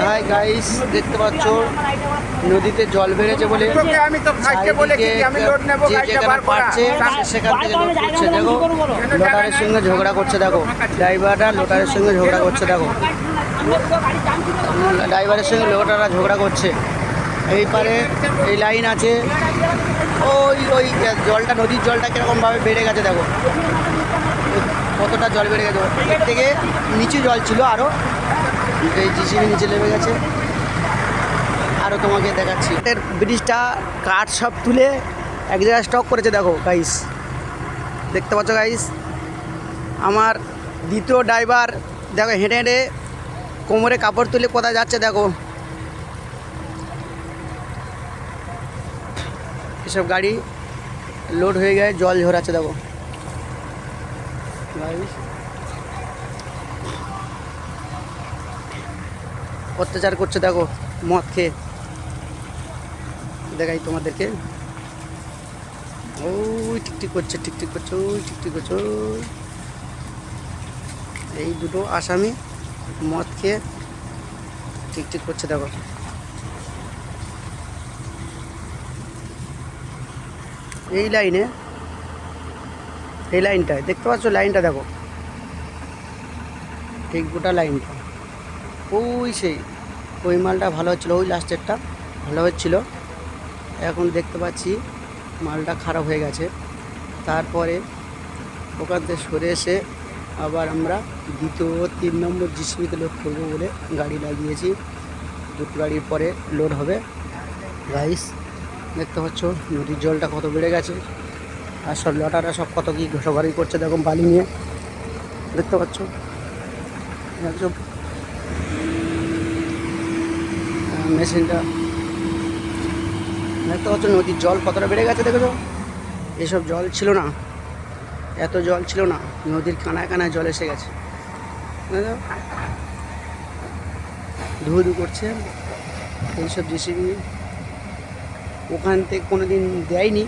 Hi guys, দেখতে পাচ্ছ নদীতে জল বেড়েছে বলে পারছে সেখান থেকে লোড করছে। দেখো লোটারের সঙ্গে ঝগড়া করছে, দেখো ড্রাইভাররা লোটারের সঙ্গে ঝগড়া করছে, দেখো ড্রাইভারের সঙ্গে লোটাররা ঝগড়া করছে। এই পারে এই লাইন আছে, ওই ওই জলটা নদীর জলটা কীরকমভাবে বেড়ে গেছে, দেখো কতটা জল বেড়ে গেছে। এর থেকে নিচু জল ছিল আরও, এই জিসিবি নিচে নেমে গেছে। আরও তোমাকে দেখাচ্ছি, ব্রিজটা কাঠ সব তুলে এক জায়গায় স্টক করেছে। দেখো গাইস, দেখতে পাচ্ছ গাইস, আমার দ্বিতীয় ড্রাইভার দেখো হেঁটে হেঁটে কোমরে কাপড় তুলে কোথায় যাচ্ছে। দেখো এসব গাড়ি লোড হয়ে গেছে, জল ঝরাচ্ছে। দেখো গাইস অত্যাচার করছে, দেখো মদ খেয়ে। দেখাই তোমাদেরকে, ওই টিকটিক করছে, টিকটিক করছে, ওই টিকটিক করছে। এই দুটো আসামি মদ খেয়ে টিকটিক করছে। দেখো এই লাইনে, এই লাইনটায় দেখতে পাচ্ছ, লাইনটা দেখো ঠিক গোটা লাইনটা। ওই সেই ওই মালটা ভালো হচ্ছিলো, ওই লাস্টেরটা ভালো হচ্ছিল। এখন দেখতে পাচ্ছি মালটা খারাপ হয়ে গেছে। তারপরে ওখান থেকে সরে এসে আবার আমরা দ্বিতীয় 3 নম্বর জিসিবিতে লোড করবো বলে গাড়ি লাগিয়েছি। দুটো গাড়ির পরে লোড হবে। গাইস দেখতে পাচ্ছ নদীর জলটা কত বেড়ে গেছে, আর সব লটারা সব কত কী ঘোষাঘাড়ি করছে। দেখো বালি নিয়ে, দেখতে পাচ্ছ একদম মেশিনটা। দেখতে পাচ্ছ নদীর জল কতটা বেড়ে গেছে, দেখেছো? এসব জল ছিল না, এত জল ছিল না, নদীর কানায় কানায় জল এসে গেছে। ধু ধু করছে এইসব জিসিবি। ওখান থেকে কোনো দিন দেয়নি,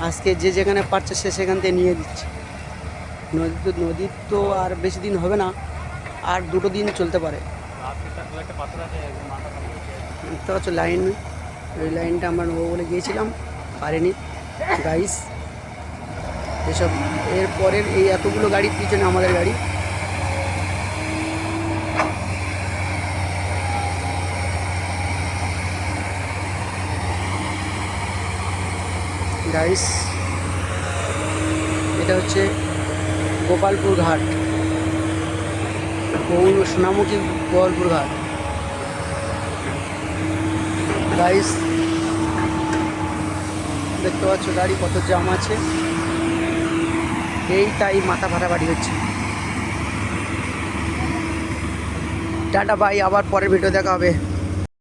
আজকে যে যেখানে পারছে সে সেখান থেকে নিয়ে দিচ্ছে। নদীর তো আর বেশি দিন হবে না, আর 2 দিন চলতে পারে। দেখতে পাচ্ছ লাইন, ওই লাইনটা আমরা নেবো বলে গিয়েছিলাম, পারেনি। গাইস এসব এর পরের এই এতগুলো গাড়ির পিছনে আমাদের গাড়ি। গাইস এটা হচ্ছে গোপালপুর ঘাট, সোনামুখী গোপালপুর ঘাট। গাইস দেখতে পাচ্ছ গাড়ি কত জাম আছে, এইটাই মাথা ফাটাফাটি হচ্ছে। টাটা বাই, আবার পরের ভিডিও দেখা হবে।